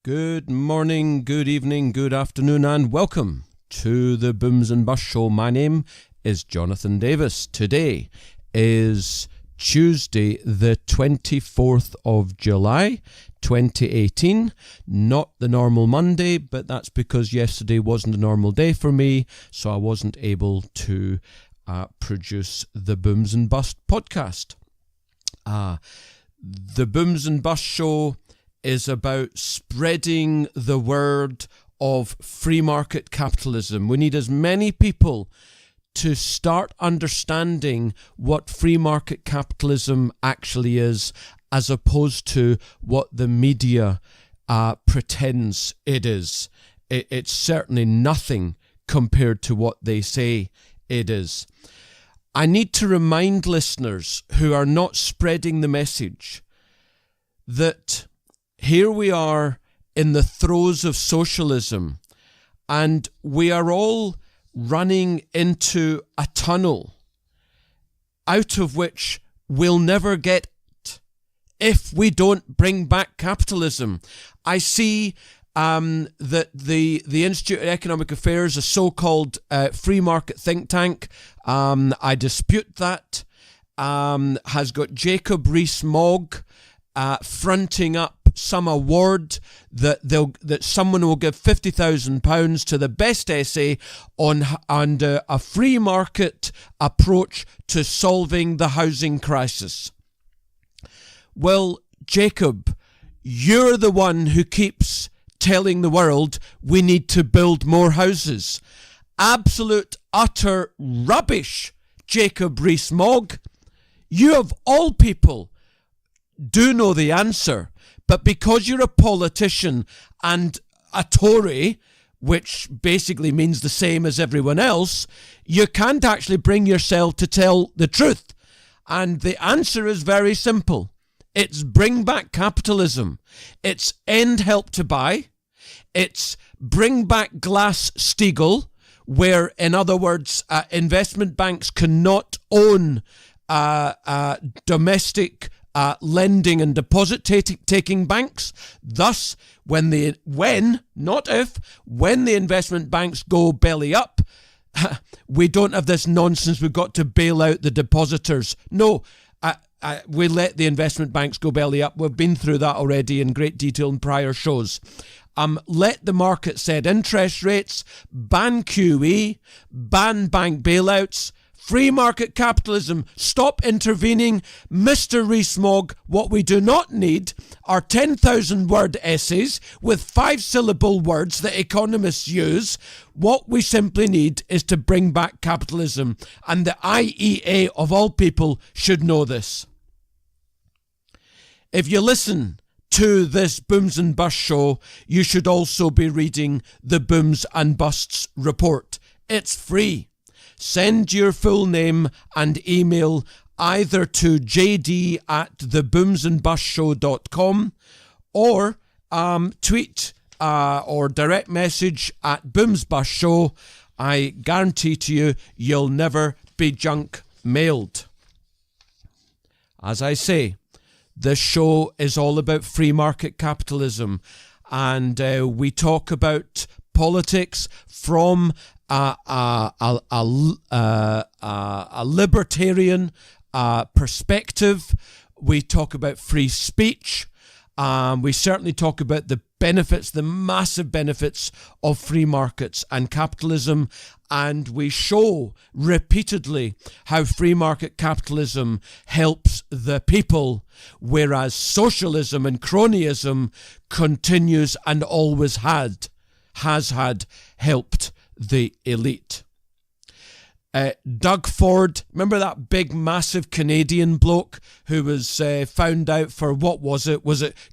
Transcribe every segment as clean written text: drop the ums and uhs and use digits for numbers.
Good morning, good evening, good afternoon, and welcome to the Booms and Bust Show. My name is Jonathan Davis. Today is Tuesday, the 24th of July, 2018. Not the normal Monday, but that's because yesterday wasn't a normal day for me, so I wasn't able to produce the Booms and Bust podcast. The Booms and Bust Show is about spreading the word of free market capitalism. We need as many people to start understanding what free market capitalism actually is, as opposed to what the media pretends it is. It's certainly nothing compared to what they say it is. I need to remind listeners who are not spreading the message that here we are in the throes of socialism, and we are all running into a tunnel out of which we'll never get if we don't bring back capitalism. I see that the Institute of Economic Affairs, a so-called free market think tank, I dispute that, has got Jacob Rees-Mogg fronting up some award that someone will give £50,000 to the best essay on a free market approach to solving the housing crisis. Well, Jacob, you're the one who keeps telling the world we need to build more houses. Absolute, utter rubbish, Jacob Rees-Mogg. You of all people do know the answer, but because you're a politician and a Tory, which basically means the same as everyone else, you can't actually bring yourself to tell the truth. And the answer is very simple. It's bring back capitalism. It's end Help to Buy. It's bring back Glass-Steagall, where, in other words, investment banks cannot own domestic lending and deposit taking banks. Thus, when the investment banks go belly up, we don't have this nonsense, we've got to bail out the depositors. No, we let the investment banks go belly up. We've been through that already in great detail in prior shows. Let the market set interest rates, ban QE, ban bank bailouts, free market capitalism, stop intervening. Mr. Rees-Mogg, what we do not need are 10,000 word essays with 5-syllable words that economists use. What we simply need is to bring back capitalism, and the IEA of all people should know this. If you listen to this Booms and Bust show, you should also be reading the Booms and Busts report. It's free. Send your full name and email either to jd@theboomsandbustshow.com or tweet or direct message at boomsbustshow. I guarantee to you, you'll never be junk mailed. As I say, this show is all about free market capitalism, and we talk about politics from a libertarian perspective. We talk about free speech. We certainly talk about the benefits, the massive benefits of free markets and capitalism, and we show repeatedly how free market capitalism helps the people, whereas socialism and cronyism continues and always has had helped the elite. Doug Ford, remember that big massive Canadian bloke who was found out for, what was it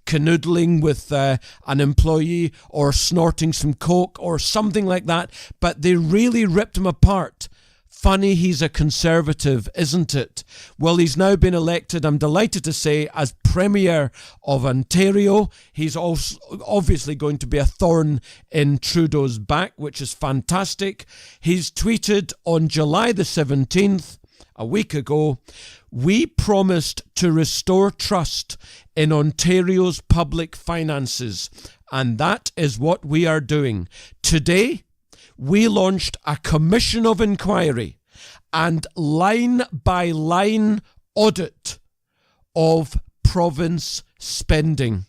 canoodling with an employee or snorting some coke or something like that, but they really ripped him apart. Funny he's a conservative, isn't it? Well, he's now been elected, I'm delighted to say, as Premier of Ontario. He's also obviously going to be a thorn in Trudeau's back, which is fantastic. He's tweeted on July the 17th, a week ago, we promised to restore trust in Ontario's public finances, and that is what we are doing. Today, we launched a commission of inquiry and line-by-line audit of province spending.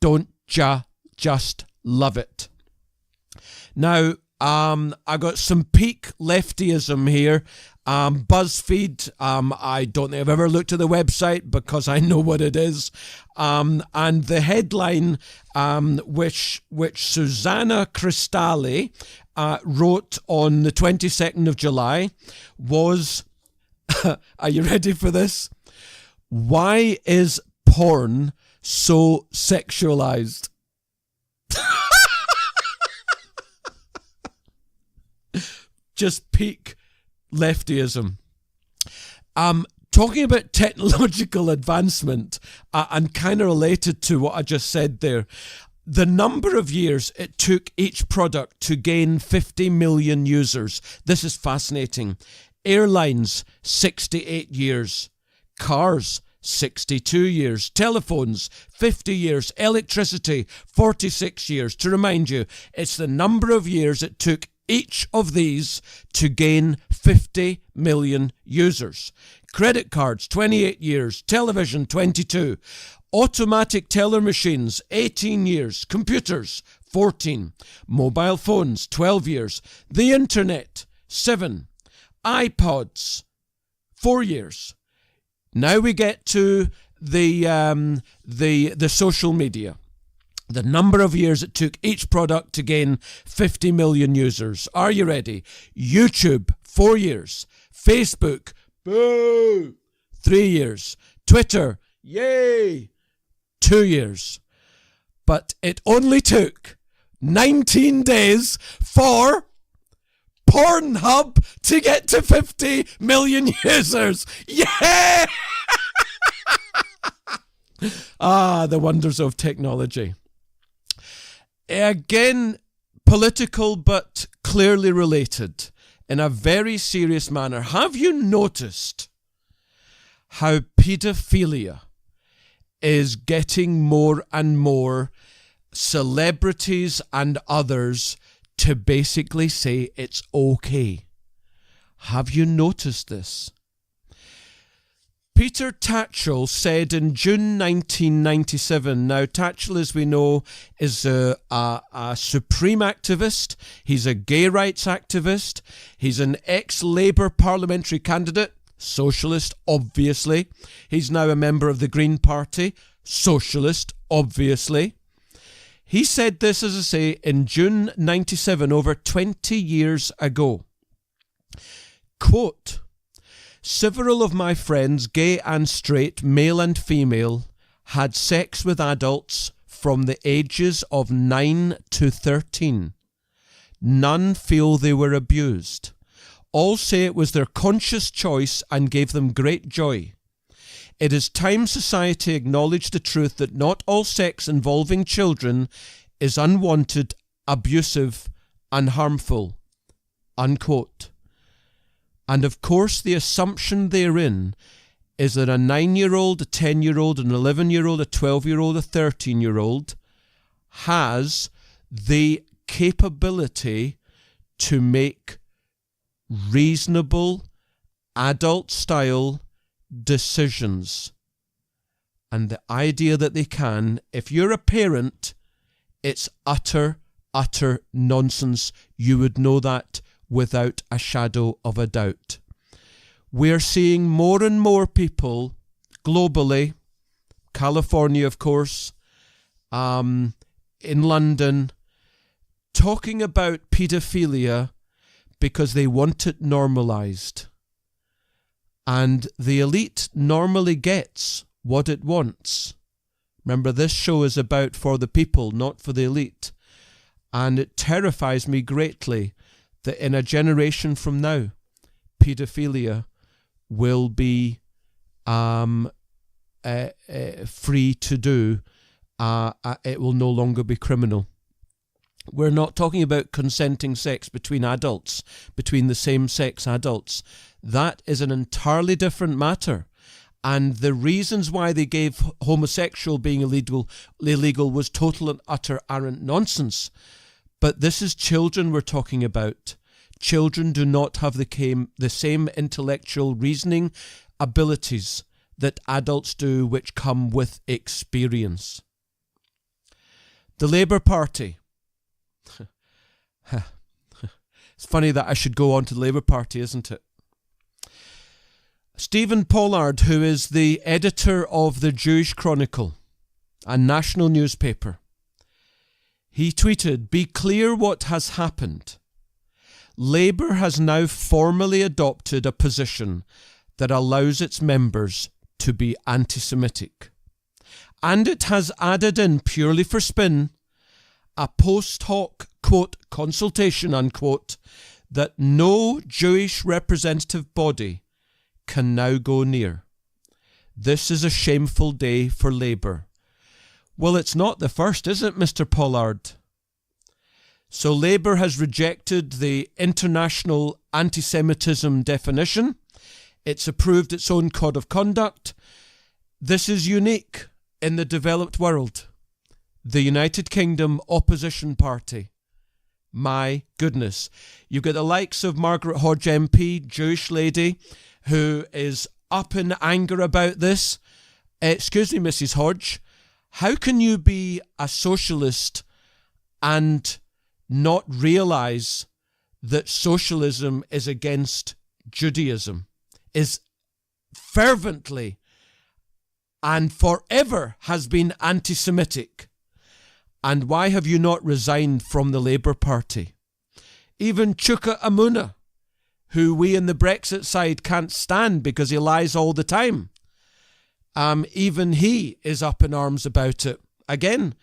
Don't ya just love it? Now, I got some peak leftyism here. BuzzFeed, I don't think I've ever looked at the website because I know what it is. And the headline, which Susanna Cristalli wrote on the 22nd of July was, are you ready for this? Why is porn so sexualized? Just peak leftyism. Talking about technological advancement and kind of related to what I just said there, the number of years it took each product to gain 50 million users. This is fascinating. Airlines, 68 years. Cars, 62 years. Telephones, 50 years. Electricity, 46 years. To remind you, it's the number of years it took each of these to gain 50 million users. Credit cards, 28 years. Television, 22. Automatic teller machines, 18 years. Computers, 14. Mobile phones, 12 years. The internet, 7. iPods, 4 years. Now we get to the social media. The number of years it took each product to gain 50 million users. Are you ready? YouTube, 4 years. Facebook, boo, 3 years. Twitter, yay, 2 years. But it only took 19 days for Pornhub to get to 50 million users. Yeah! The wonders of technology. Again, political but clearly related in a very serious manner. Have you noticed how paedophilia is getting more and more celebrities and others to basically say it's okay? Have you noticed this? Peter Tatchell said in June 1997, now Tatchell, as we know, is a supreme activist. He's a gay rights activist. He's an ex-Labour parliamentary candidate, socialist, obviously. He's now a member of the Green Party, socialist, obviously. He said this, as I say, in June 97, over 20 years ago. Quote, "Several of my friends, gay and straight, male and female, had sex with adults from the ages of 9 to 13. None feel they were abused. All say it was their conscious choice and gave them great joy. It is time society acknowledged the truth that not all sex involving children is unwanted, abusive, and harmful." Unquote. And of course, the assumption therein is that a 9-year-old, a 10-year-old, an 11-year-old, a 12-year-old, a 13-year-old has the capability to make reasonable, adult-style decisions. And the idea that they can, if you're a parent, it's utter nonsense. You would know that without a shadow of a doubt. We're seeing more and more people globally, California, of course, in London, talking about paedophilia because they want it normalized. And the elite normally gets what it wants. Remember, this show is about for the people, not for the elite. And it terrifies me greatly that in a generation from now, paedophilia will be free to do. It will no longer be criminal. We're not talking about consenting sex between adults, between the same-sex adults. That is an entirely different matter. And the reasons why they gave homosexual being illegal was total and utter arrant nonsense. But this is children we're talking about. Children do not have the same intellectual reasoning abilities that adults do, which come with experience. The Labour Party. It's funny that I should go on to the Labour Party, isn't it? Stephen Pollard, who is the editor of the Jewish Chronicle, a national newspaper, he tweeted, "Be clear what has happened. Labour has now formally adopted a position that allows its members to be anti-Semitic. And it has added in, purely for spin, a post hoc, quote, consultation, unquote, that no Jewish representative body can now go near. This is a shameful day for Labour." Well, it's not the first, is it, Mr. Pollard? So Labour has rejected the international anti-Semitism definition. It's approved its own code of conduct. This is unique in the developed world. The United Kingdom Opposition Party. My goodness. You've got the likes of Margaret Hodge MP, Jewish lady, who is up in anger about this. Excuse me, Mrs. Hodge, how can you be a socialist and not realise that socialism is against Judaism, is fervently and forever has been anti-Semitic? And why have you not resigned from the Labour Party? Even Chuka Amuna, who we in the Brexit side can't stand because he lies all the time. Even he is up in arms about it. Again,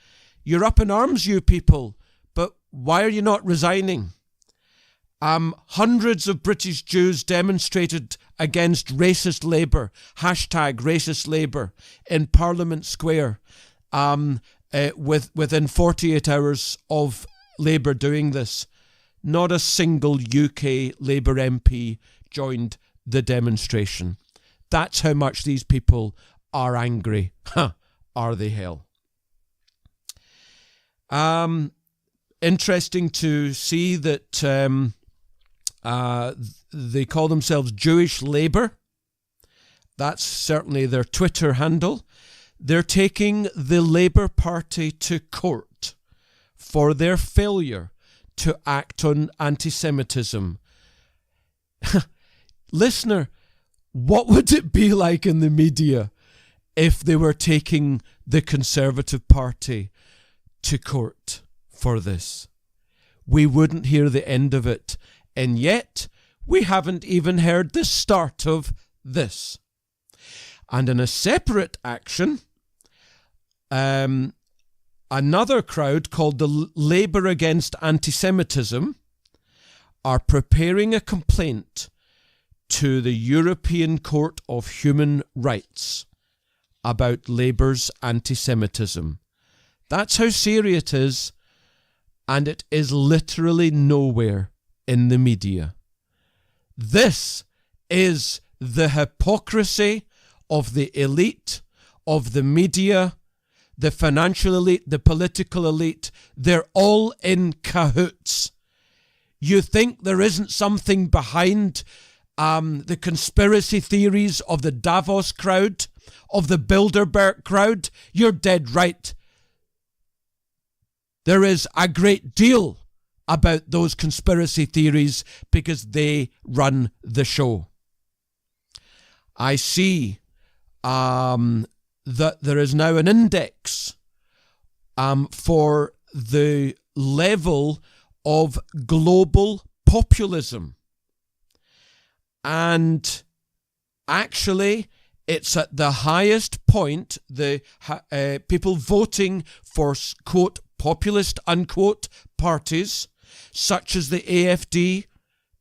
you're up in arms, you people, but why are you not resigning? Hundreds of British Jews demonstrated against racist Labour, hashtag racist Labour, in Parliament Square, within 48 hours of Labour doing this. Not a single UK Labour MP joined the demonstration. That's how much these people are angry. Are they hell? Interesting to see that they call themselves Jewish Labour. That's certainly their Twitter handle. They're taking the Labour Party to court for their failure to act on anti-Semitism. Listener, what would it be like in the media if they were taking the Conservative Party to court for this? We wouldn't hear the end of it, and yet we haven't even heard the start of this. And in a separate action, another crowd called the Labour Against Antisemitism are preparing a complaint to the European Court of Human Rights about Labour's antisemitism. That's how serious it is, and it is literally nowhere in the media. This is the hypocrisy of the elite, of the media, the financial elite, the political elite. They're all in cahoots. You think there isn't something behind the conspiracy theories of the Davos crowd, of the Bilderberg crowd? You're dead right. There is a great deal about those conspiracy theories because they run the show. I see that there is now an index for the level of global populism. And actually, it's at the highest point, the people voting for, quote, populist, unquote, parties, such as the AfD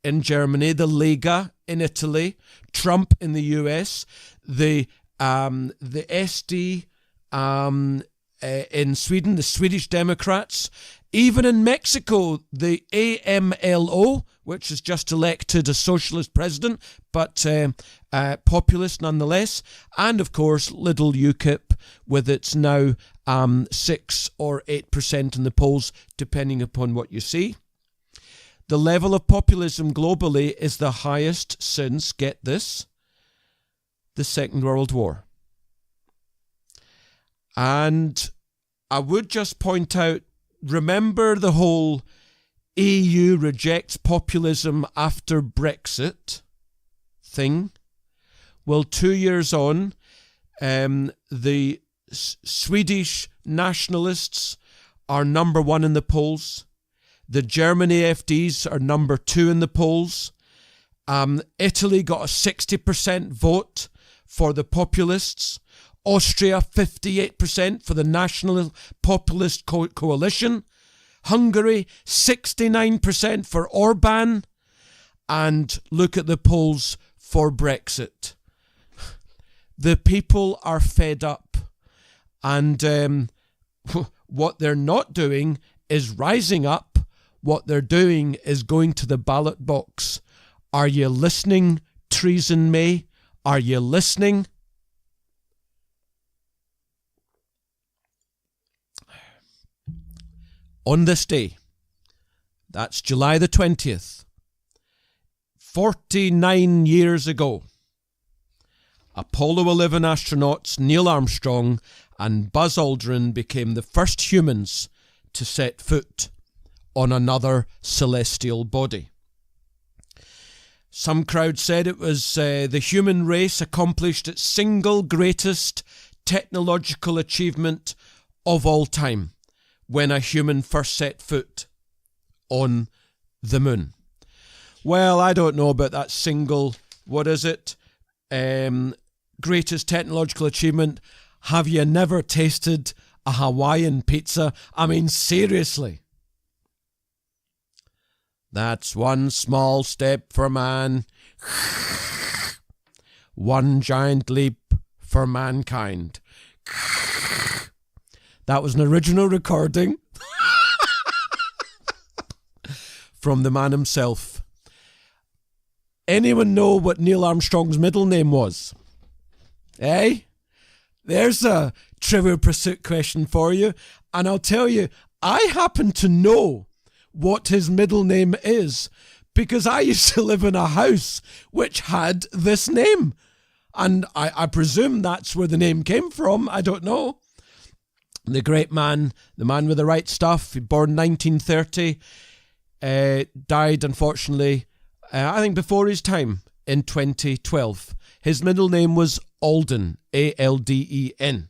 in Germany, the Lega in Italy, Trump in the US, the SD in Sweden, the Swedish Democrats, Even in Mexico, the AMLO, which has just elected a socialist president, but populist nonetheless, and of course little UKIP with its now 6 or 8% in the polls, depending upon what you see. The level of populism globally is the highest since, get this, the Second World War. And I would just point out, remember the whole EU rejects populism after Brexit thing? Well, 2 years on, the Swedish nationalists are number 1 in the polls. The German AFDs are number 2 in the polls. Italy got a 60% vote for the populists. Austria, 58% for the National Populist Coalition. Hungary, 69% for Orban. And look at the polls for Brexit. The people are fed up. And what they're not doing is rising up. What they're doing is going to the ballot box. Are you listening, Theresa May? Are you listening? On this day, that's July the 20th, 49 years ago, Apollo 11 astronauts Neil Armstrong and Buzz Aldrin became the first humans to set foot on another celestial body. Some crowd said it was the human race accomplished its single greatest technological achievement of all time when a human first set foot on the moon. Well, I don't know about that single, what is it, greatest technological achievement. Have you never tasted a Hawaiian pizza? I mean, seriously. That's one small step for man, one giant leap for mankind. That was an original recording from the man himself. Anyone know what Neil Armstrong's middle name was? Eh? There's a Trivial Pursuit question for you. And I'll tell you, I happen to know what his middle name is because I used to live in a house which had this name. And I presume that's where the name came from. I don't know. The great man, the man with the right stuff, born 1930, died unfortunately, I think before his time, in 2012. His middle name was Alden, A-L-D-E-N.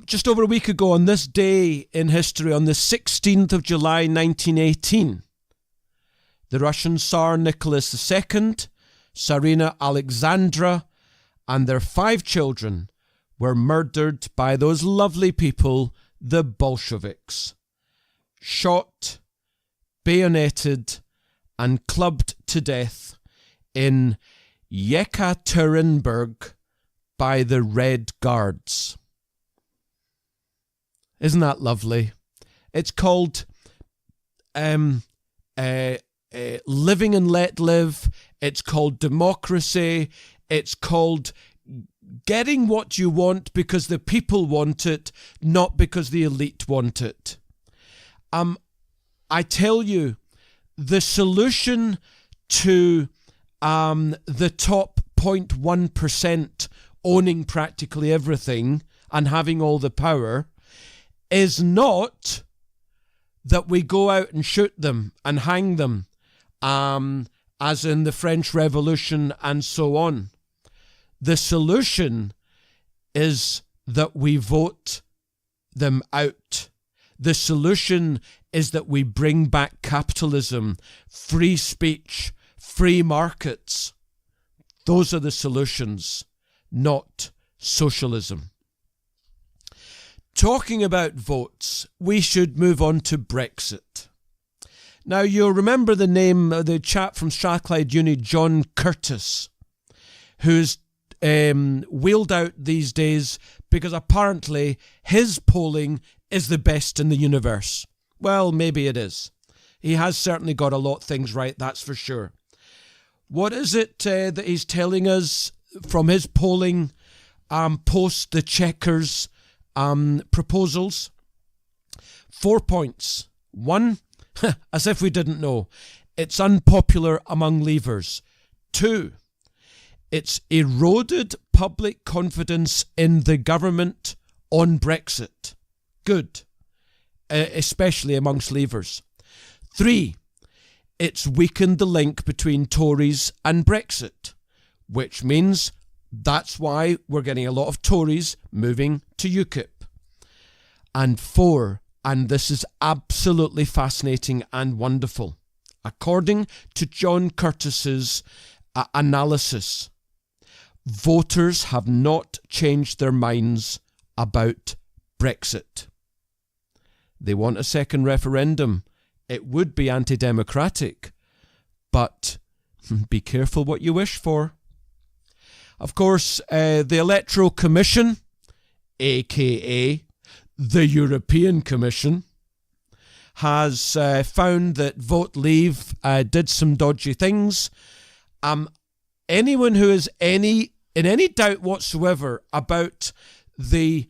Just over a week ago on this day in history, on the 16th of July 1918, the Russian Tsar Nicholas II, Tsarina Alexandra, and their 5 children were murdered by those lovely people, the Bolsheviks. Shot, bayoneted, and clubbed to death in Yekaterinburg by the Red Guards. Isn't that lovely? It's called Living and Let Live. It's called democracy. It's called getting what you want because the people want it, not because the elite want it. I tell you, the solution to the top 0.1% owning practically everything and having all the power is not that we go out and shoot them and hang them, as in the French Revolution and so on. The solution is that we vote them out. The solution is that we bring back capitalism, free speech, free markets. Those are the solutions, not socialism. Talking about votes, we should move on to Brexit. Now, you'll remember the name of the chap from Strathclyde Uni, John Curtis, who's wheeled out these days because apparently his polling is the best in the universe. Well, maybe it is. He has certainly got a lot of things right, that's for sure. What is it that he's telling us from his polling post the Chequers proposals? 4 points. 1, as if we didn't know, it's unpopular among Leavers. 2, it's eroded public confidence in the government on Brexit. Good, especially amongst Leavers. 3, it's weakened the link between Tories and Brexit, which means that's why we're getting a lot of Tories moving to UKIP. And 4, and this is absolutely fascinating and wonderful, according to John Curtis's analysis, voters have not changed their minds about Brexit. They want a second referendum. It would be anti-democratic, but be careful what you wish for. Of course, the Electoral Commission, aka the European Commission, has found that Vote Leave did some dodgy things. Anyone who is in any doubt whatsoever about the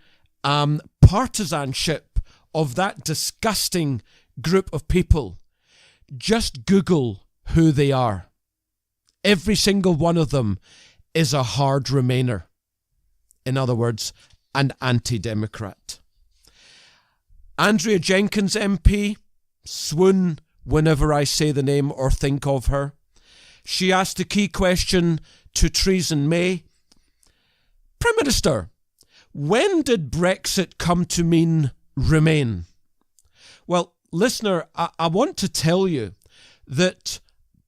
partisanship of that disgusting group of people, just Google who they are. Every single one of them is a hard Remainer. In other words, an anti-democrat. Andrea Jenkins MP, swoon whenever I say the name or think of her. She asked the key question to Theresa May. Prime Minister, when did Brexit come to mean Remain? Well, listener, I want to tell you that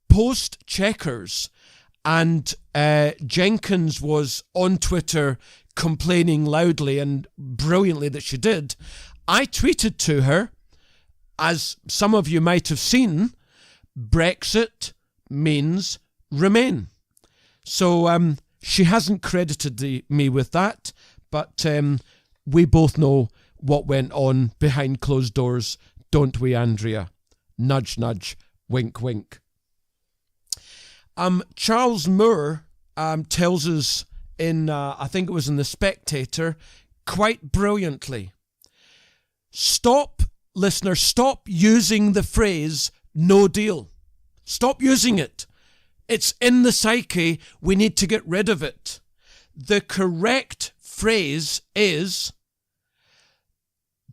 post Chequers, and Jenkins was on Twitter complaining loudly and brilliantly that she did, I tweeted to her, as some of you might have seen, Brexit means Remain. So she hasn't credited me with that, but we both know what went on behind closed doors, don't we, Andrea? Nudge, nudge, wink, wink. Charles Moore tells us in, I think it was in The Spectator, quite brilliantly, stop, listener, stop using the phrase no deal. Stop using it. It's in the psyche. We need to get rid of it. The correct phrase is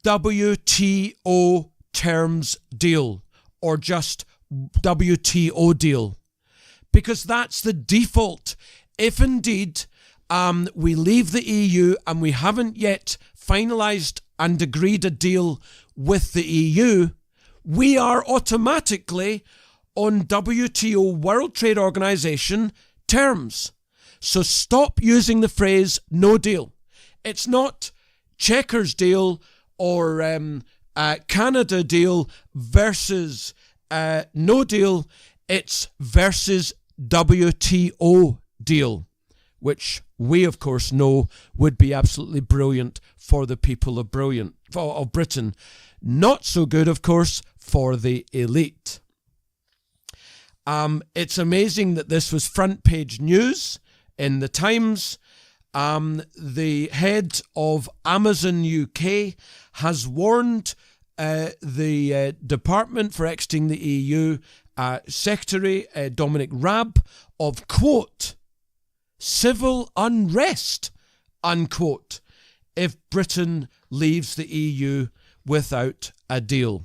WTO terms deal, or just WTO deal, because that's the default. If indeed we leave the EU and we haven't yet finalised and agreed a deal with the EU, we are automatically on WTO, World Trade Organization, terms. So stop using the phrase no deal. It's not Chequers deal or Canada deal versus no deal. It's versus WTO deal, which we, of course, know would be absolutely brilliant for the people of Britain. Not so good, of course, for the elite. It's amazing that this was front page news in the Times. The head of Amazon UK has warned the Department for Exiting the EU Secretary Dominic Raab of, quote, civil unrest, unquote, if Britain leaves the EU without a deal.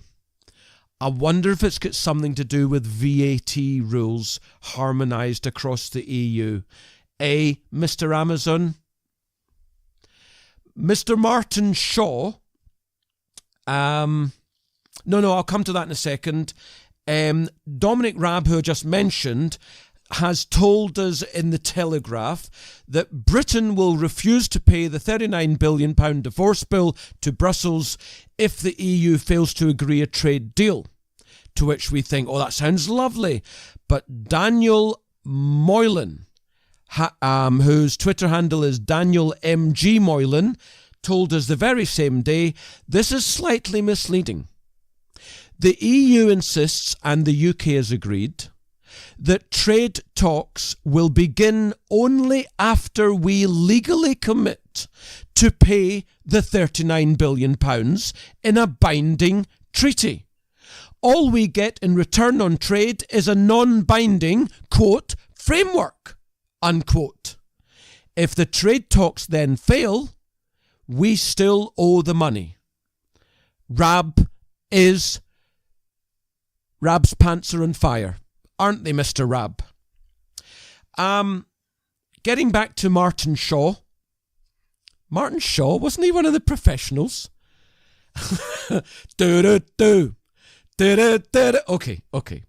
I wonder if it's got something to do with VAT rules harmonised across the EU. Mr. Amazon? Mr. Martin Shaw, I'll come to that in a second. Dominic Raab, who I just mentioned, has told us in the Telegraph that Britain will refuse to pay the £39 billion divorce bill to Brussels if the EU fails to agree a trade deal. To which we think, oh, that sounds lovely. But Daniel Moylan, whose Twitter handle is Daniel MG Moylan, told us the very same day, this is slightly misleading. The EU insists, and the UK has agreed, that trade talks will begin only after we legally commit to pay the £39 billion in a binding treaty. All we get in return on trade is a non-binding, quote, framework, unquote. If the trade talks then fail, we still owe the money. Rab's pants are on fire, aren't they, Mr. Rab? Getting back to Martin Shaw. Martin Shaw, wasn't he one of the professionals? Okay.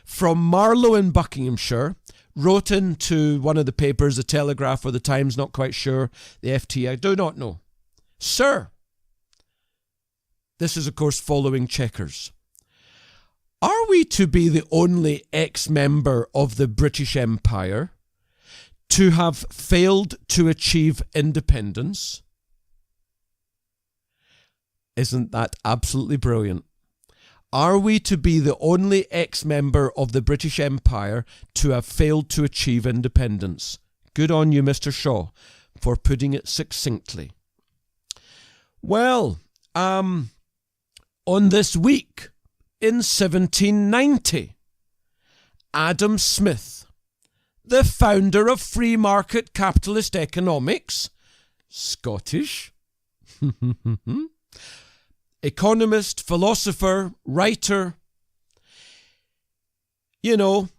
From Marlow in Buckinghamshire, wrote into one of the papers, the Telegraph or the Times, not quite sure, the FT, I do not know. Sir, this is of course following Chequers. Are we to be the only ex-member of the British Empire to have failed to achieve independence? Isn't that absolutely brilliant? Are we to be the only ex-member of the British Empire to have failed to achieve independence? Good on you, Mr. Shaw, for putting it succinctly. Well, on this week, in 1790, Adam Smith, the founder of free market capitalist economics, Scottish, economist, philosopher, writer, the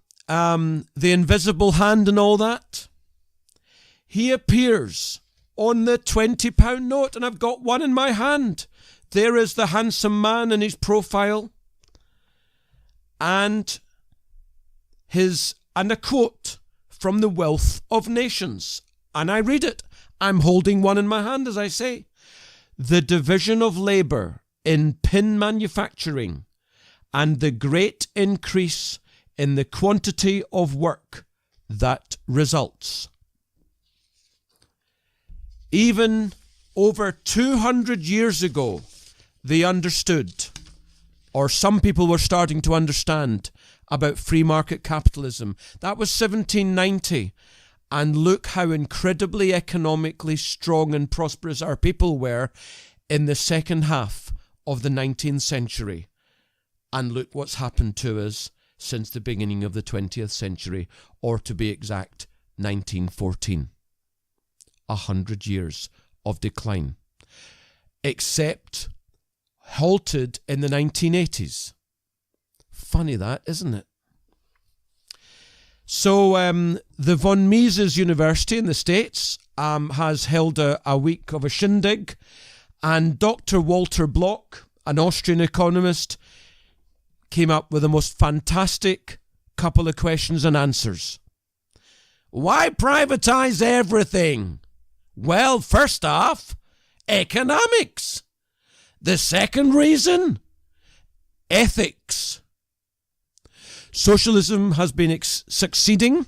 invisible hand and all that, he appears on the £20 note, and I've got one in my hand. There is the handsome man in his profile, and a quote from The Wealth of Nations, and I read it. I'm holding one in my hand as I say. The division of labour in pin manufacturing and the great increase in the quantity of work that results. Even over 200 years ago, they understood, or some people were starting to understand, about free market capitalism. That was 1790. And look how incredibly economically strong and prosperous our people were in the second half of the 19th century. And look what's happened to us since the beginning of the 20th century, or to be exact, 1914. 100 years of decline. Except halted in the 1980s. Funny that, isn't it? So the von Mises University in the States has held a week of a shindig, and Dr. Walter Block, an Austrian economist, came up with the most fantastic couple of questions and answers. Why privatize everything? Well, first off, economics. The second reason, ethics. Socialism has been succeeding.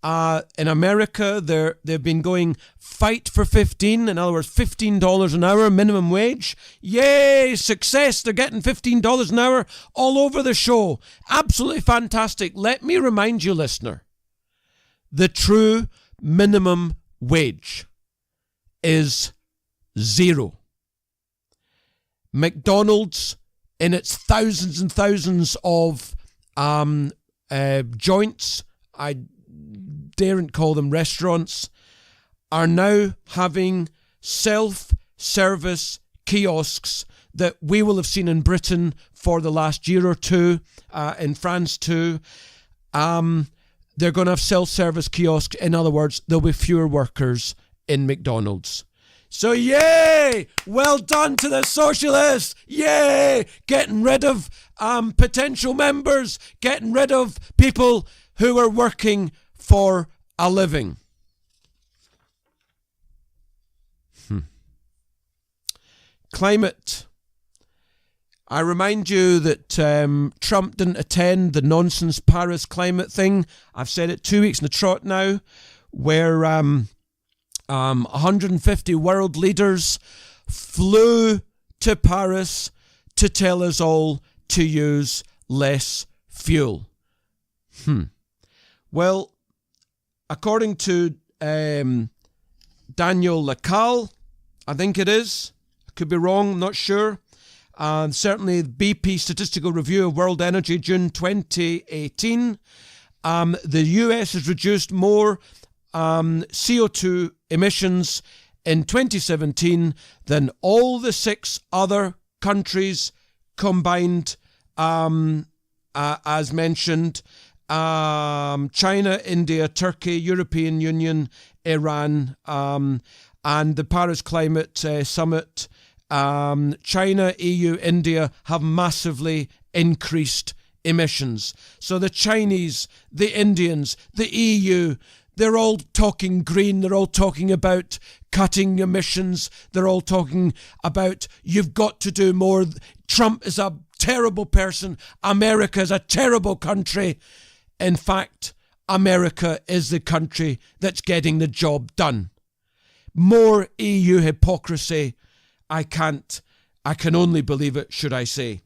In America, they've been going fight for 15, in other words, $15 an hour minimum wage. Yay, success, they're getting $15 an hour all over the show. Absolutely fantastic. Let me remind you, listener, the true minimum wage is $0. McDonald's, in its thousands and thousands of joints, I daren't call them restaurants, are now having self-service kiosks that we will have seen in Britain for the last year or two, in France too. They're going to have self-service kiosks. In other words, there'll be fewer workers in McDonald's. So yay! Well done to the socialists! Yay! Getting rid of potential members, getting rid of people who are working for a living. Climate. I remind you that Trump didn't attend the nonsense Paris climate thing. I've said it 2 weeks in the trot now, where 150 world leaders flew to Paris to tell us all to use less fuel. Well, according to Daniel Lacalle, I think it is, I could be wrong, I'm not sure, certainly the BP Statistical Review of World Energy, June 2018, the US has reduced more CO2 emissions in 2017 than all the 6 other countries combined, as mentioned, China, India, Turkey, European Union, Iran, and the Paris Climate Summit. China, EU, India have massively increased emissions. So the Chinese, the Indians, the EU, they're all talking green. They're all talking about cutting emissions. They're all talking about you've got to do more. Trump is a terrible person. America is a terrible country. In fact, America is the country that's getting the job done. More EU hypocrisy. I can only believe it, should I say.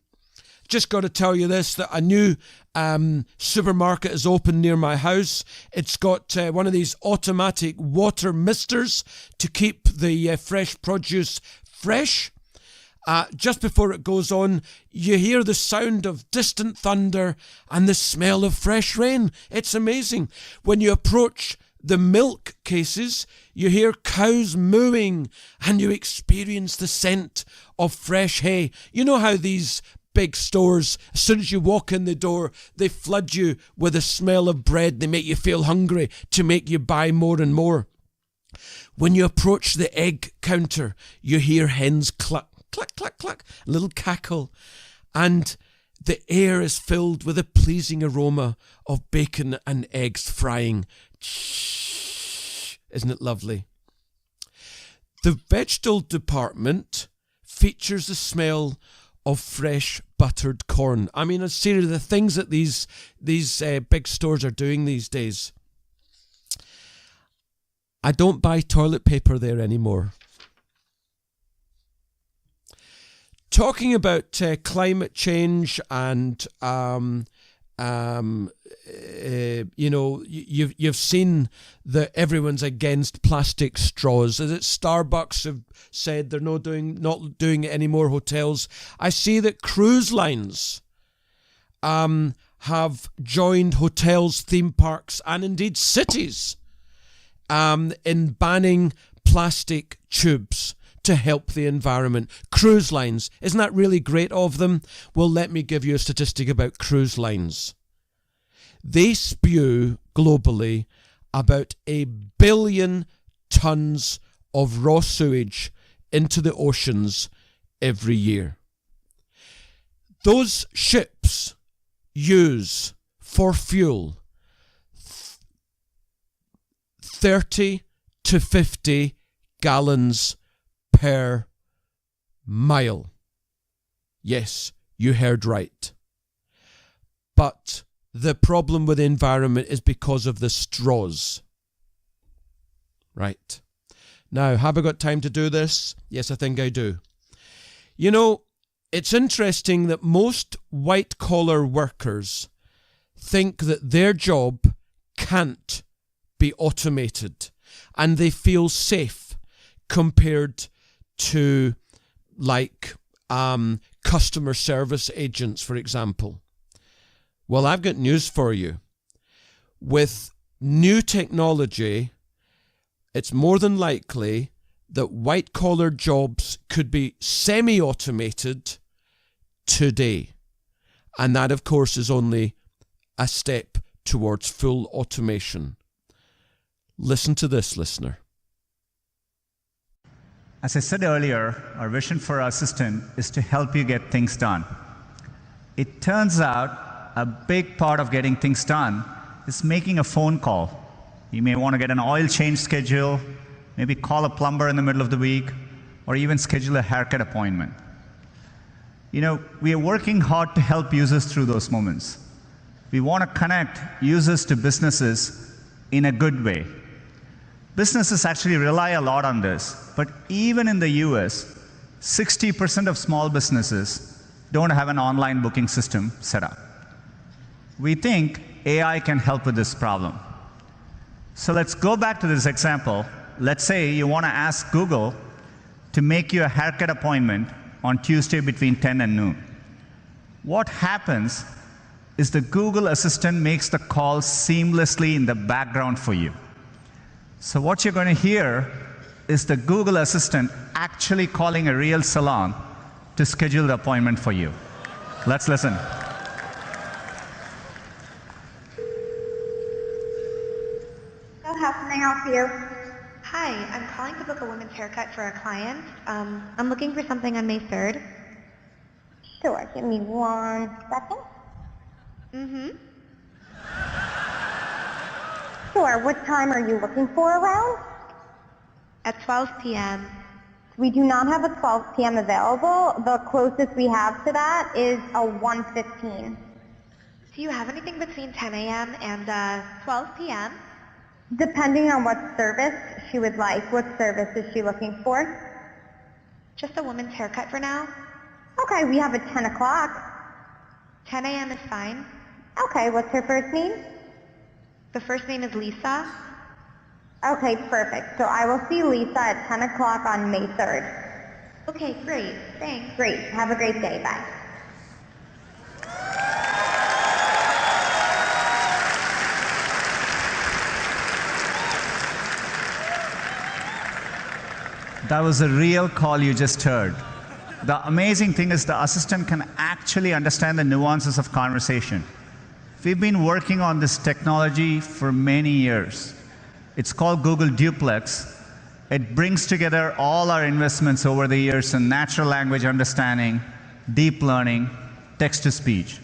Just got to tell you this, that a new supermarket is open near my house. It's got one of these automatic water misters to keep the fresh produce fresh. Just before it goes on, you hear the sound of distant thunder and the smell of fresh rain. It's amazing. When you approach the milk cases, you hear cows mooing and you experience the scent of fresh hay. You know how these big stores, as soon as you walk in the door, they flood you with the smell of bread. They make you feel hungry to make you buy more and more. When you approach the egg counter, you hear hens cluck, cluck, cluck, cluck, a little cackle, and the air is filled with a pleasing aroma of bacon and eggs frying. Isn't it lovely? The vegetable department features the smell of fresh buttered corn. I mean, seriously, the things that these big stores are doing these days. I don't buy toilet paper there anymore. Talking about climate change and you've seen that everyone's against plastic straws. Is it Starbucks have said they're not doing it anymore, hotels. I see that cruise lines have joined hotels, theme parks, and indeed cities in banning plastic tubes to help the environment. Cruise lines, isn't that really great of them? Well, let me give you a statistic about cruise lines. They spew globally about 1 billion tons of raw sewage into the oceans every year. Those ships use for fuel 30 to 50 gallons per mile. Yes, you heard right. But the problem with the environment is because of the straws. Right. Now, have I got time to do this? Yes, I think I do. You know, it's interesting that most white-collar workers think that their job can't be automated, and they feel safe compared to, like, customer service agents, for example. Well, I've got news for you. With new technology, it's more than likely that white-collar jobs could be semi-automated today. And that, of course, is only a step towards full automation. Listen to this, listener. As I said earlier, our vision for our assistant is to help you get things done. It turns out a big part of getting things done is making a phone call. You may want to get an oil change schedule, maybe call a plumber in the middle of the week, or even schedule a haircut appointment. You know, we are working hard to help users through those moments. We want to connect users to businesses in a good way. Businesses actually rely a lot on this, but even in the US, 60% of small businesses don't have an online booking system set up. We think AI can help with this problem. So let's go back to this example. Let's say you want to ask Google to make you a haircut appointment on Tuesday between 10 and noon. What happens is the Google Assistant makes the call seamlessly in the background for you. So what you're going to hear is the Google Assistant actually calling a real salon to schedule the appointment for you. Let's listen. So how can I help you? Hi, I'm calling to book a women's haircut for a client. I'm looking for something on May 3rd. Sure, give me 1 second. Mm-hmm. Sure, what time are you looking for around? At 12 p.m. We do not have a 12 p.m. available. The closest we have to that is a 1:15. Do you have anything between 10 a.m. and 12 p.m.? Depending on what service she would like. What service is she looking for? Just a woman's haircut for now. Okay, we have a 10 o'clock. 10 a.m. is fine. Okay, what's her first name? The first name is Lisa. Okay, perfect. So I will see Lisa at 10 o'clock on May 3rd. Okay, great. Thanks. Great. Have a great day. Bye. That was a real call you just heard. The amazing thing is the assistant can actually understand the nuances of conversation. We've been working on this technology for many years. It's called Google Duplex. It brings together all our investments over the years in natural language understanding, deep learning, text-to-speech.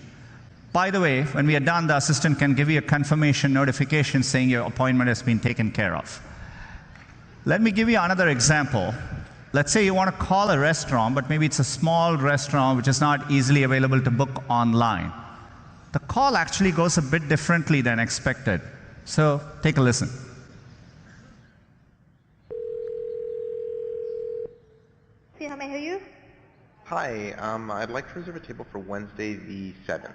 By the way, when we are done, the assistant can give you a confirmation notification saying your appointment has been taken care of. Let me give you another example. Let's say you want to call a restaurant, but maybe it's a small restaurant which is not easily available to book online. The call actually goes a bit differently than expected. So take a listen. See how may I help you? Hi, I'd like to reserve a table for Wednesday the 7th.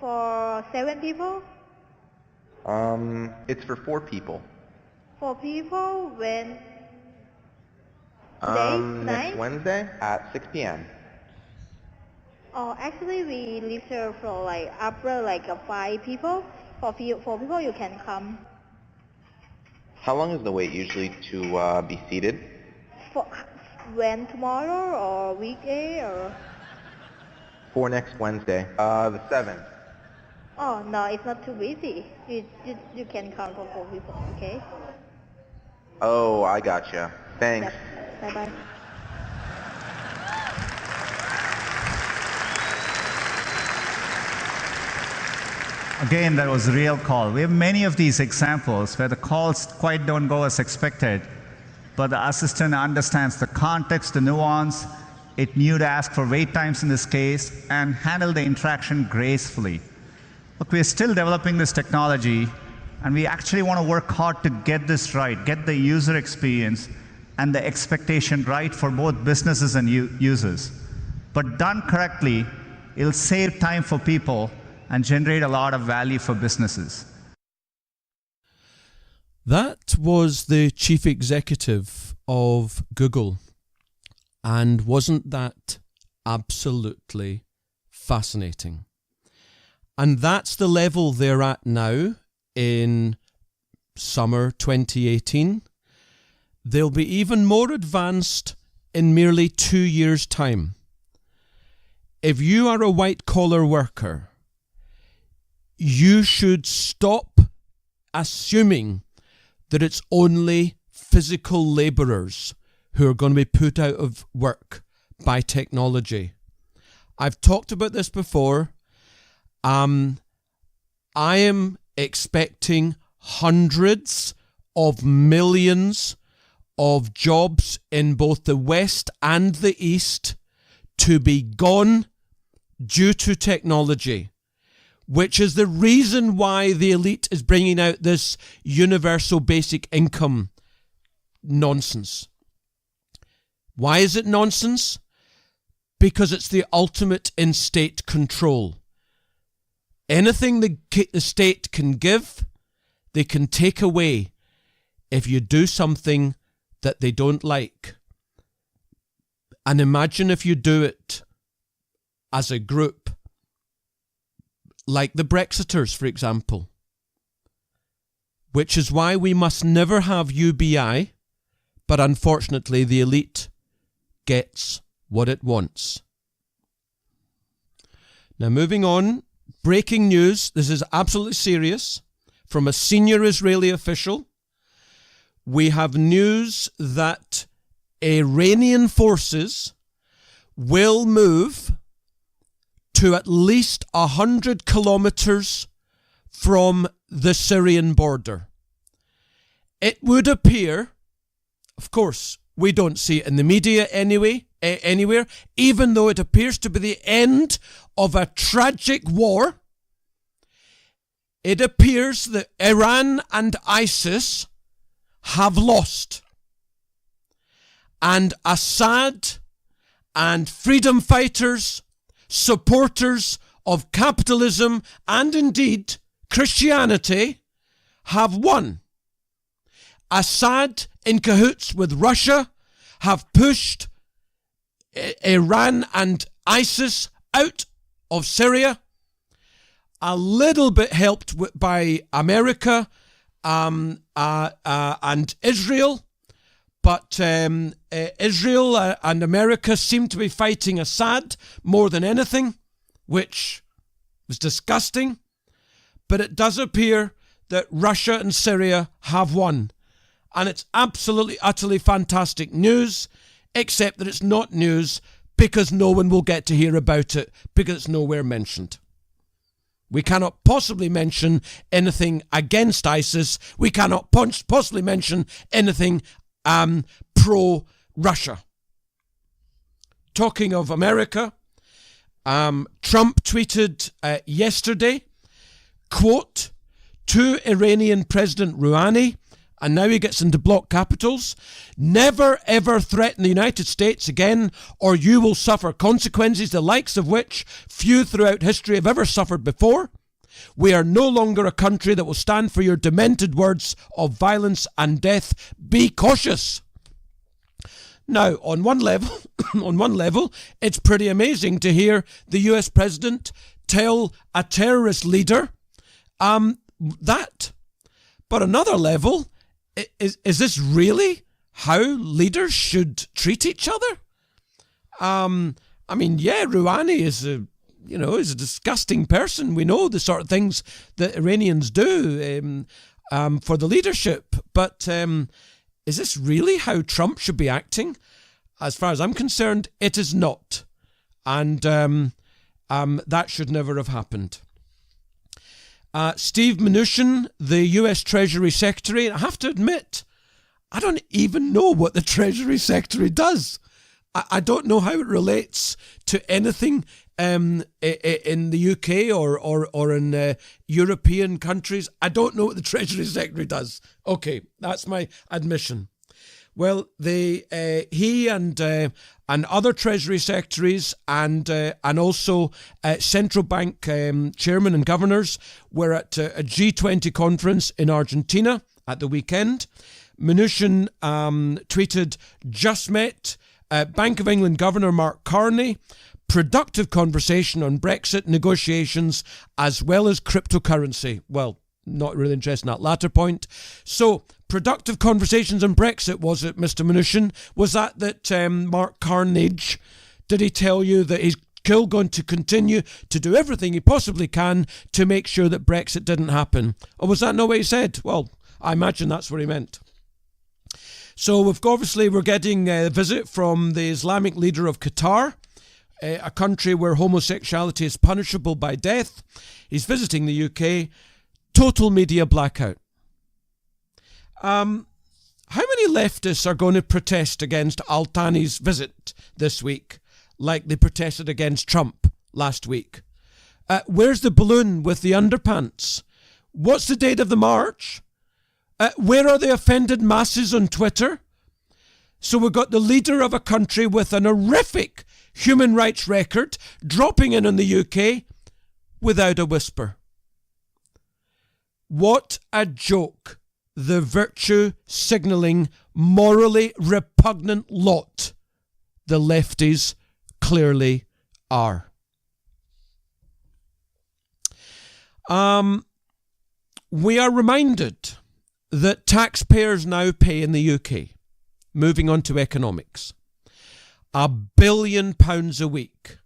For 7 people? It's for 4 people. 4 people when? Next Wednesday at 6 p.m. Oh, actually we leave here for after 5 people. For 4 people you can come. How long is the wait usually to be seated? For when, tomorrow or weekday or? For next Wednesday, the 7th. Oh no, it's not too busy. You can come for 4 people, okay? Oh, I gotcha. Thanks. Yep. Bye bye. Again, that was a real call. We have many of these examples where the calls quite don't go as expected, but the assistant understands the context, the nuance. It knew to ask for wait times in this case and handle the interaction gracefully. Look, we're still developing this technology, and we actually want to work hard to get this right, get the user experience and the expectation right for both businesses and users. But done correctly, it'll save time for people and generate a lot of value for businesses. That was the chief executive of Google. And wasn't that absolutely fascinating? And that's the level they're at now in summer 2018. They'll be even more advanced in merely 2 years' time. If you are a white-collar worker, you should stop assuming that it's only physical labourers who are going to be put out of work by technology. I've talked about this before. I am expecting hundreds of millions of jobs in both the West and the East to be gone due to technology. which is the reason why the elite is bringing out this universal basic income nonsense. Why is it nonsense? Because it's the ultimate in state control. Anything the state can give, they can take away if you do something that they don't like. And imagine if you do it as a group, like the Brexiters, for example. Which is why we must never have UBI, but unfortunately the elite gets what it wants. Now moving on, breaking news, this is absolutely serious, from a senior Israeli official. We have news that Iranian forces will move to at least 100 kilometers from the Syrian border. It would appear, of course, we don't see it in the media anywhere, even though it appears to be the end of a tragic war. It appears that Iran and ISIS have lost. And Assad and freedom fighters, supporters of capitalism and indeed Christianity have won. Assad, in cahoots with Russia, have pushed Iran and ISIS out of Syria, a little bit helped by America and Israel. But Israel and America seem to be fighting Assad more than anything, which was disgusting. But it does appear that Russia and Syria have won. And it's absolutely, utterly fantastic news, except that it's not news because no one will get to hear about it because it's nowhere mentioned. We cannot possibly mention anything against ISIS. We cannot possibly mention anything pro-Russia. Talking of America, Trump tweeted yesterday, quote, to Iranian President Rouhani, and now he gets into block capitals, never ever threaten the United States again, or you will suffer consequences the likes of which few throughout history have ever suffered before. We are no longer a country that will stand for your demented words of violence and death. Be cautious. Now, on one level, it's pretty amazing to hear the US president tell a terrorist leader that. But another level, is this really how leaders should treat each other? I mean, yeah, Rouhani is a disgusting person. We know the sort of things that Iranians do for the leadership. But is this really how Trump should be acting? As far as I'm concerned, it is not. And that should never have happened. Steve Mnuchin, the US Treasury Secretary, I have to admit, I don't even know what the Treasury Secretary does. I don't know how it relates to anything in the UK or in European countries. I don't know what the Treasury Secretary does. Okay, that's my admission. Well, he and other Treasury Secretaries and also central bank chairmen and governors were at a G20 conference in Argentina at the weekend. Mnuchin tweeted, just met Bank of England Governor Mark Carney, productive conversation on Brexit negotiations as well as cryptocurrency. Well, not really interested in that latter point. So, productive conversations on Brexit, was it, Mr. Mnuchin? Was that Mark Carnage, did he tell you that he's still going to continue to do everything he possibly can to make sure that Brexit didn't happen? Or was that not what he said? Well, I imagine that's what he meant. So we're getting a visit from the Islamic leader of Qatar, a country where homosexuality is punishable by death. He's visiting the UK. Total media blackout. How many leftists are going to protest against Al-Thani's visit this week, like they protested against Trump last week? Where's the balloon with the underpants? What's the date of the march? Where are the offended masses on Twitter? So we've got the leader of a country with an horrific human rights record dropping in on the UK without a whisper. What a joke, the virtue signalling, morally repugnant lot the lefties clearly are. We are reminded that taxpayers now pay in the UK, moving on to economics, £1 billion a week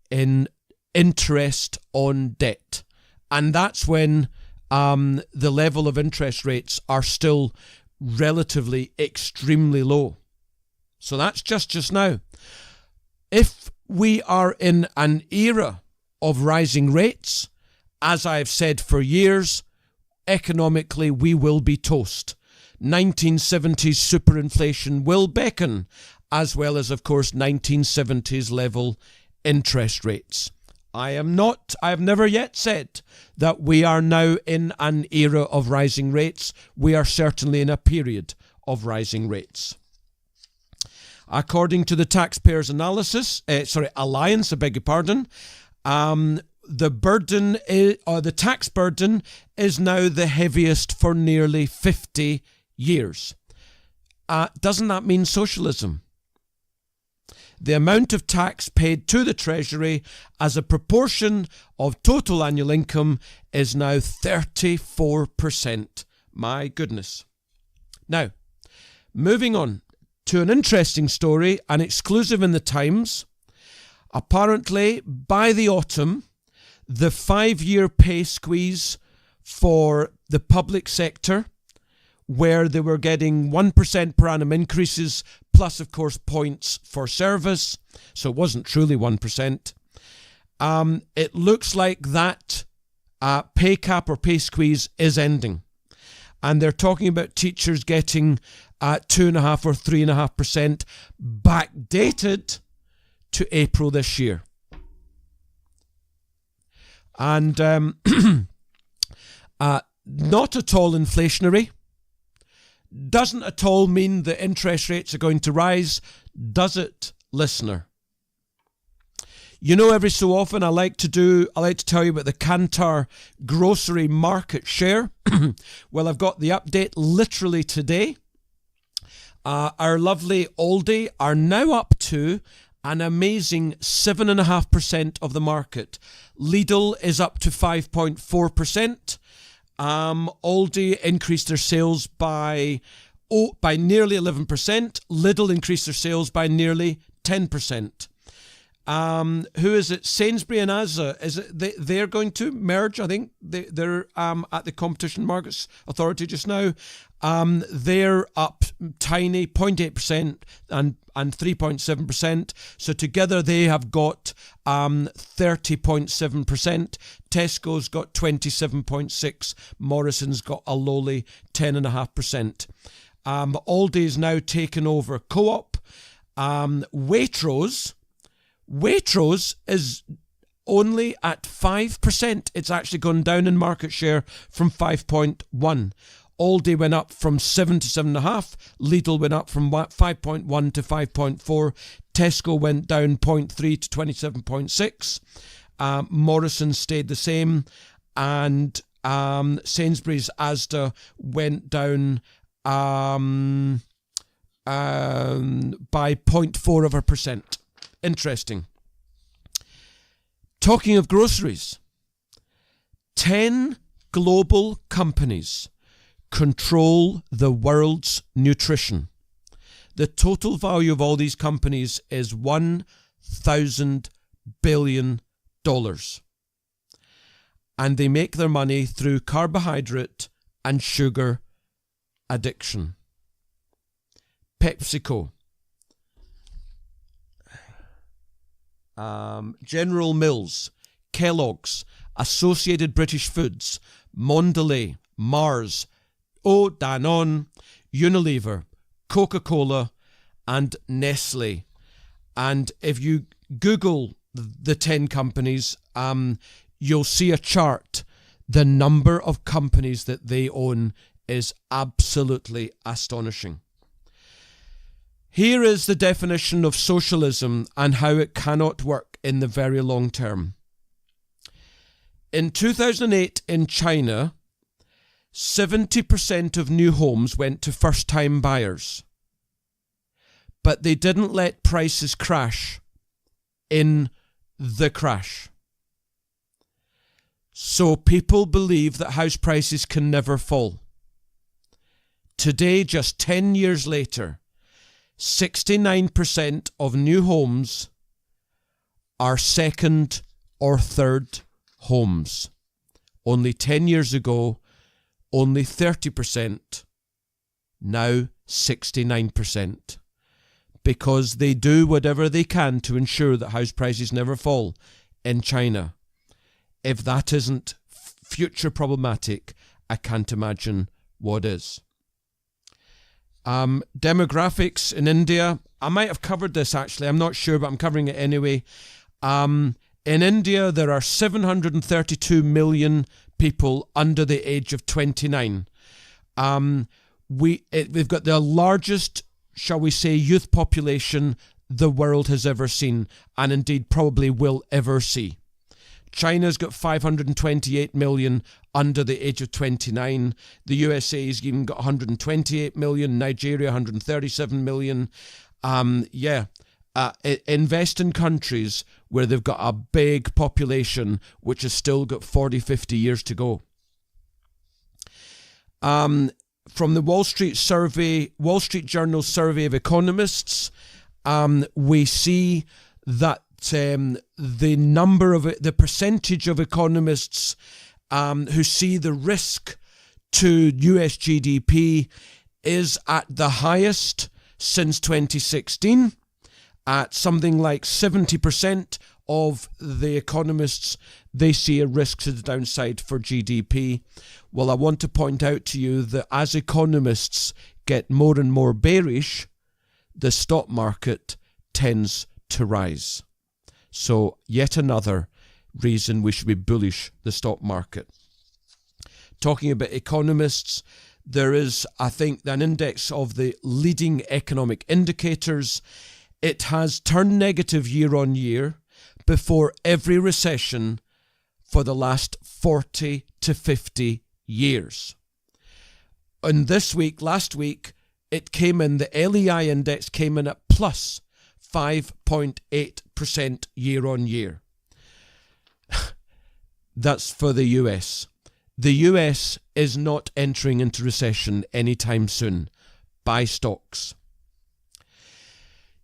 in interest on debt. And that's when the level of interest rates are still relatively extremely low. So that's just now. If we are in an era of rising rates, as I've said for years, economically we will be toast. 1970s superinflation will beckon, as well as, of course, 1970s level interest rates. I have never yet said that we are now in an era of rising rates. We are certainly in a period of rising rates. According to the Taxpayers Alliance, the tax burden is now the heaviest for nearly 50 years. Doesn't that mean socialism? The amount of tax paid to the Treasury as a proportion of total annual income is now 34%. My goodness. Now, moving on to an interesting story, an exclusive in the Times. Apparently, by the autumn, the 5-year pay squeeze for the public sector, where they were getting 1% per annum increases, plus, of course, points for service. So it wasn't truly 1%. It looks like that pay cap or pay squeeze is ending. And they're talking about teachers getting 2.5% or 3.5% backdated to April this year. And not at all inflationary. Doesn't at all mean that interest rates are going to rise, does it, listener? You know, every so often I like to tell you about the Kantar grocery market share. Well, I've got the update literally today. Our lovely Aldi are now up to an amazing 7.5% of the market. Lidl is up to 5.4%. Aldi increased their sales by nearly 11%. Lidl increased their sales by nearly 10%. Who is it? Sainsbury and Asda. Is it they're going to merge? I think they're at the Competition Markets Authority just now. They're up tiny 0.8% and 3.7%. So together they have got 30.7%. Tesco's got 27.6%. Morrison's got a lowly 10.5%. Aldi's now taken over Co-op. Waitrose is only at 5%. It's actually gone down in market share from 5.1%. Aldi went up from 7 to 7.5. Lidl went up from 5.1 to 5.4. Tesco went down 0.3 to 27.6. Morrison stayed the same. And Sainsbury's Asda went down by 0.4%. Interesting. Talking of groceries, 10 global companies control the world's nutrition. The total value of all these companies is $1,000 billion. And they make their money through carbohydrate and sugar addiction. PepsiCo, General Mills, Kellogg's, Associated British Foods, Mondelez, Mars, Danone, Unilever, Coca-Cola, and Nestle. And if you Google the 10 companies, you'll see a chart. The number of companies that they own is absolutely astonishing. Here is the definition of socialism and how it cannot work in the very long term. In 2008 in China, 70% of new homes went to first-time buyers. But they didn't let prices crash in the crash. So people believe that house prices can never fall. Today, just 10 years later, 69% of new homes are second or third homes. Only 10 years ago, only 30%. Now 69%. Because they do whatever they can to ensure that house prices never fall in China. If that isn't future problematic, I can't imagine what is. Demographics in India. I might have covered this actually, I'm not sure, but I'm covering it anyway. In India, there are 732 million people under the age of 29. We've got the largest, shall we say, youth population the world has ever seen, and indeed probably will ever see. China's got 528 million under the age of 29. The USA's even got 128 million. Nigeria, 137 million. Invest in countries where they've got a big population which has still got 40, 50 years to go. From the Wall Street Journal survey of economists, we see that the percentage of economists who see the risk to US GDP is at the highest since 2016. At something like 70% of the economists, they see a risk to the downside for GDP. Well, I want to point out to you that as economists get more and more bearish, the stock market tends to rise. So yet another reason we should be bullish the stock market. Talking about economists, there is, I think, an index of the leading economic indicators. It has turned negative year on year before every recession for the last 40 to 50 years. And last week, it came in, the LEI index came in at plus 5.8% year on year. That's for the US. The US is not entering into recession anytime soon. Buy stocks.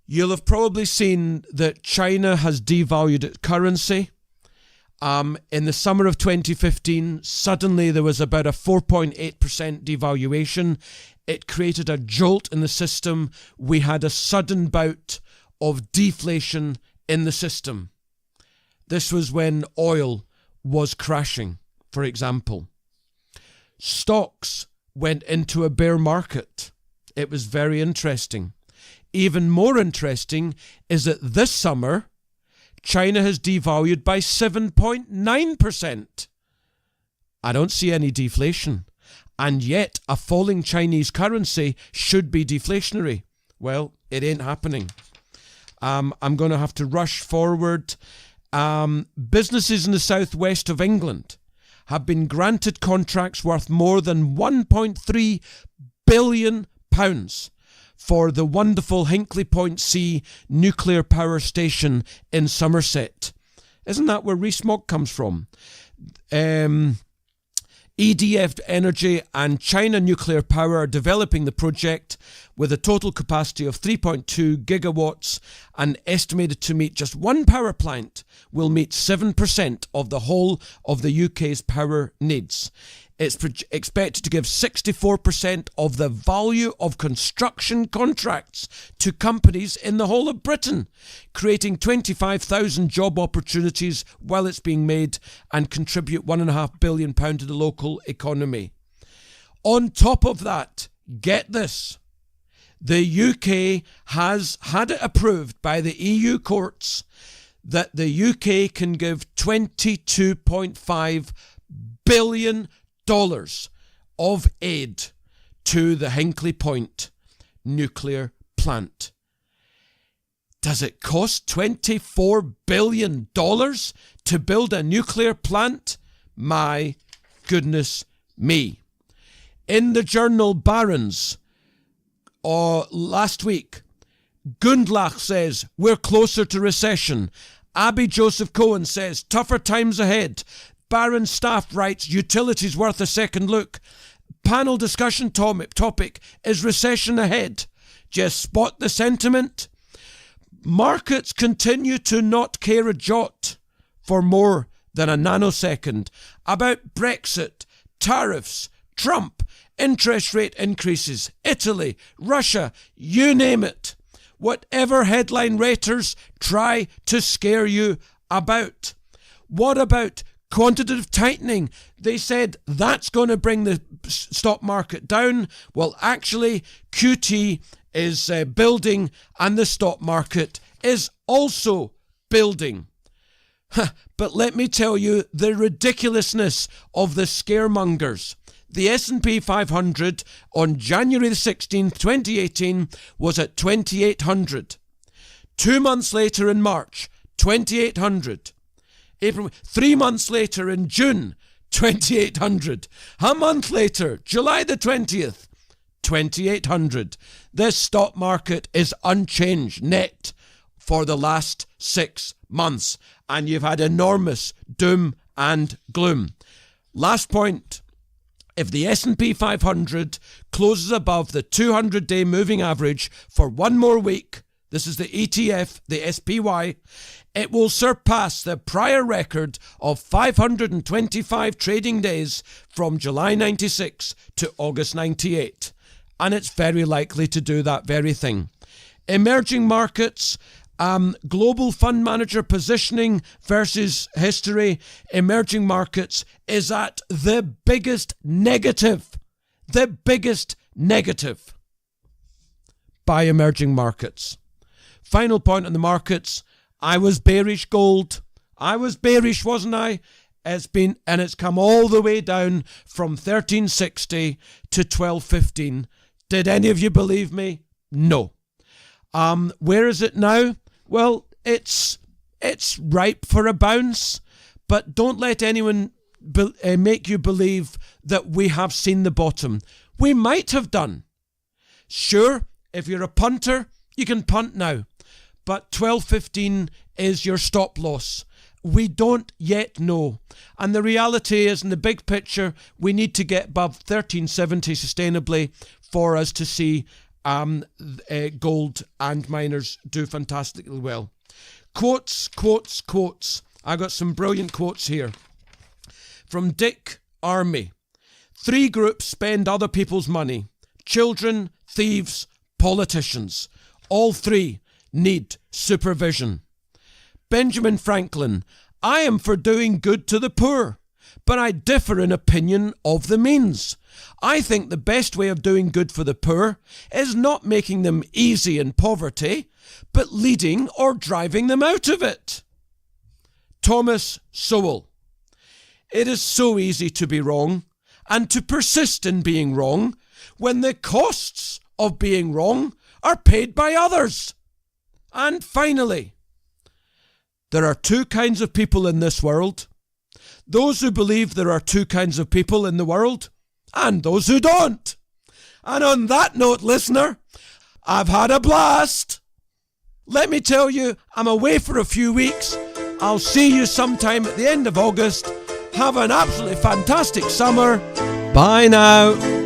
You'll have probably seen that China has devalued its currency. In the summer of 2015, suddenly there was about a 4.8% devaluation. It created a jolt in the system. We had a sudden bout of deflation in the system. This was when oil was crashing, for example. Stocks went into a bear market. It was very interesting. Even more interesting is that this summer, China has devalued by 7.9%. I don't see any deflation. And yet, a falling Chinese currency should be deflationary. Well, it ain't happening. I'm going to have to rush forward. Businesses in the southwest of England have been granted contracts worth more than £1.3 billion for the wonderful Hinkley Point C nuclear power station in Somerset. Isn't that where Rees-Mogg comes from? EDF Energy and China Nuclear Power are developing the project with a total capacity of 3.2 gigawatts and estimated to meet just one power plant will meet 7% of the whole of the UK's power needs. It's expected to give 64% of the value of construction contracts to companies in the whole of Britain, creating 25,000 job opportunities while it's being made and contribute £1.5 billion to the local economy. On top of that, get this, the UK has had it approved by the EU courts that the UK can give $22.5 billion of aid to the Hinkley Point nuclear plant. Does it cost $24 billion to build a nuclear plant? My goodness me. In the journal Barron's last week, Gundlach says we're closer to recession. Abby Joseph Cohen says tougher times ahead. Barron's staff writes utilities worth a second look. Panel discussion topic is recession ahead. Just spot the sentiment. Markets continue to not care a jot for more than a nanosecond about Brexit, tariffs, Trump, interest rate increases, Italy, Russia, you name it. Whatever headline raters try to scare you about. What about quantitative tightening? They said that's going to bring the stock market down. Well, actually, QT is building and the stock market is also building. But let me tell you the ridiculousness of the scaremongers. The S&P 500 on January the 16th, 2018 was at 2,800. 2 months later in March, 2,800. April, 3 months later in June, 2,800. A month later, July the 20th, 2,800. The stock market is unchanged net for the last 6 months. And you've had enormous doom and gloom. Last point. If the S&P 500 closes above the 200-day moving average for one more week, this is the ETF, the SPY, it will surpass the prior record of 525 trading days from July 96 to August 98. And it's very likely to do that very thing. Emerging markets, global fund manager positioning versus history, emerging markets is at the biggest negative by emerging markets. Final point on the markets. I was bearish gold. I was bearish, wasn't I? It's come all the way down from 1360 to 1215. Did any of you believe me? No. Where is it now? Well, it's ripe for a bounce, but don't let anyone make you believe that we have seen the bottom. We might have done. Sure, if you're a punter, you can punt now, but 12.15 is your stop loss. We don't yet know. And the reality is, in the big picture, we need to get above 1370 sustainably for us to see gold and miners do fantastically well. Quotes. I got some brilliant quotes here. From Dick Armey. 3 groups spend other people's money. Children, thieves, politicians. All 3 need supervision. Benjamin Franklin. I am for doing good to the poor, but I differ in opinion of the means. I think the best way of doing good for the poor is not making them easy in poverty, but leading or driving them out of it. Thomas Sowell. It is so easy to be wrong and to persist in being wrong when the costs of being wrong are paid by others. And finally, there are 2 kinds of people in this world. Those who believe there are 2 kinds of people in the world, and those who don't. And on that note, listener, I've had a blast. Let me tell you, I'm away for a few weeks. I'll see you sometime at the end of August. Have an absolutely fantastic summer. Bye now.